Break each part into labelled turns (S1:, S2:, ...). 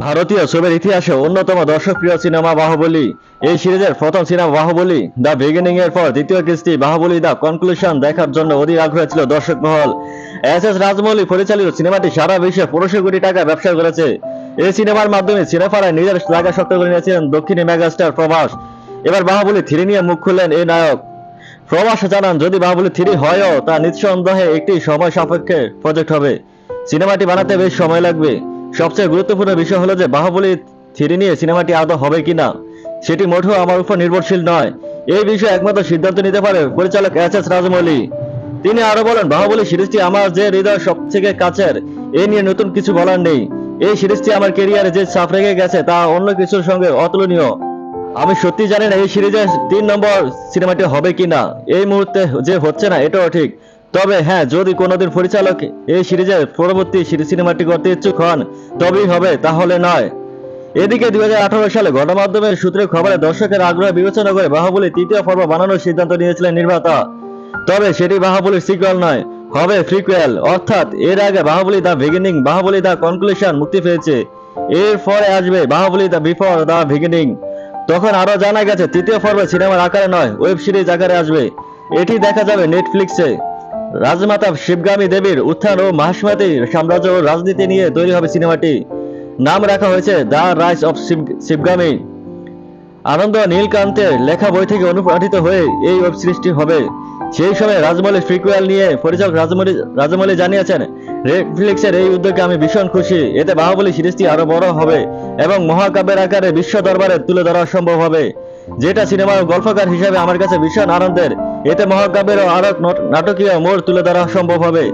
S1: ভারতীয় ছবির ইতিহাসে অন্যতম দর্শকপ্রিয় সিনেমা বাহুবলী। এই সিরিজের প্রথম সিনেমা বাহুবলী দ্য বিগিনিং এর পর দ্বিতীয় কিস্তি বাহুবলী দ্য কনক্লুশন দেখার জন্য অধীর আগ্রহ ছিল দর্শক মহল। এস রাজমৌলি পরিচালিত সিনেমাটি সারা বিশ্বে 1500 কোটি টাকা ব্যবসা করেছে। এই সিনেমার মাধ্যমে সিনেপাড়ায় নিজের জায়গা শক্ত করে নিয়েছিলেন দক্ষিণী মেগাস্টার প্রভাস। এবার বাহুবলী 3 নিয়ে মুখ খুললেন এই নায়ক। প্রভাস জানান, যদি বাহুবলী 3 হয়ও তা নিঃসন্দেহে একটি সময় সাপেক্ষ প্রজেক্ট হবে। সিনেমাটি বানাতে বেশ সময় লাগবে। সবচেয়ে গুরুত্বপূর্ণ বিষয় হলো যে বাহুবলী 3 নিয়ে সিনেমাটি আদৌ হবে কিনা সেটি মোটেও আমার উপর নির্ভরশীল নয়। এই বিষয়ে একমাত্র সিদ্ধান্ত নিতে পারে পরিচালক এস রাজমৌলি। তিনি আরো বলেন, বাহুবলী সিরিজটি আমার যে হৃদয় সবথেকে কাছের, এ নিয়ে নতুন কিছু বলার নেই। এই সিরিজটি আমার ক্যারিয়ারে যে ছাপ রেখে গেছে তা অন্য কিছুর সঙ্গে অতুলনীয়। আমি সত্যি জানি না এই সিরিজের 3 নম্বর সিনেমাটি হবে কিনা। এই মুহূর্তে যে হচ্ছে না এটাও ঠিক। তবে হ্যাঁ, যদি কোনোদিন পরিচালক এই সিরিজের পরবর্তী সিনেমাটি করতে ইচ্ছুক হন তবেই হবে, তাহলে নয়। এদিকে 2018 সালে গণমাধ্যমের সূত্রে খবরে দর্শকের আগ্রহ বিবেচনা করে বাহুবলী 3য় পর্ব বানানোর সিদ্ধান্ত নিয়েছিলেন নির্মাতা। তবে সেটি বাহুবলীর সিকুয়েল নয়, হবে প্রিকুয়েল। অর্থাৎ এর আগে Baahubali the beginning, Baahubali the conclusion মুক্তি পেয়েছে। এর পরে আসবে Baahubali the before the beginning. তখন আরো জানা গেছে 3য় পর্ব সিনেমার আকারে নয়, ওয়েব সিরিজ আকারে আসবে। এটি দেখা যাবে নেটফ্লিক্সে। রাজমাতা শিবগামী দেবীর উত্থান ও মাহিষ্মতি সাম্রাজ্য ও রাজনীতি নিয়ে তৈরি হবে সিনেমাটি। নাম রাখা হয়েছে দ্য রাইজ অফ শিবগামী। আনন্দ নীলকান্তের লেখা বই থেকে অনুপ্রাণিত হয়ে এই ওয়েব সিরিজটি হবে। সেই সময় রাজমৌলির প্রিকুয়েল নিয়ে পরিচালক রাজমৌলি জানিয়েছেন, নেটফ্লিক্সের এই উদ্যোগে আমি ভীষণ খুশি। এতে বাহুবলী সিরিজটি আরো বড় হবে এবং মহাকাব্যের আকারে বিশ্ব দরবারে তুলে ধরা সম্ভব হবে, যেটা সিনেমার গল্পকার হিসেবে আমার কাছে ভীষণ আনন্দের। এতে মহাকাব্যেরও আরো নাটকীয় মোড় তুলে ধরা সম্ভব হবে।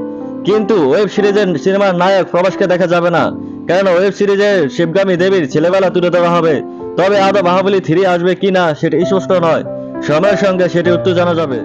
S1: কিন্তু ওয়েব সিরিজের সিনেমার নায়ক প্রভাসকে দেখা যাবে না, কারণ ওয়েব সিরিজে শিবগামী দেবীর ছেলেবেলা তুলে ধরা হবে। তবে আদৌ বাহুবলী 3 আসবে কিনা সেটি স্পষ্ট নয়। সময়ের সঙ্গে সেটি উত্তর জানা যাবে।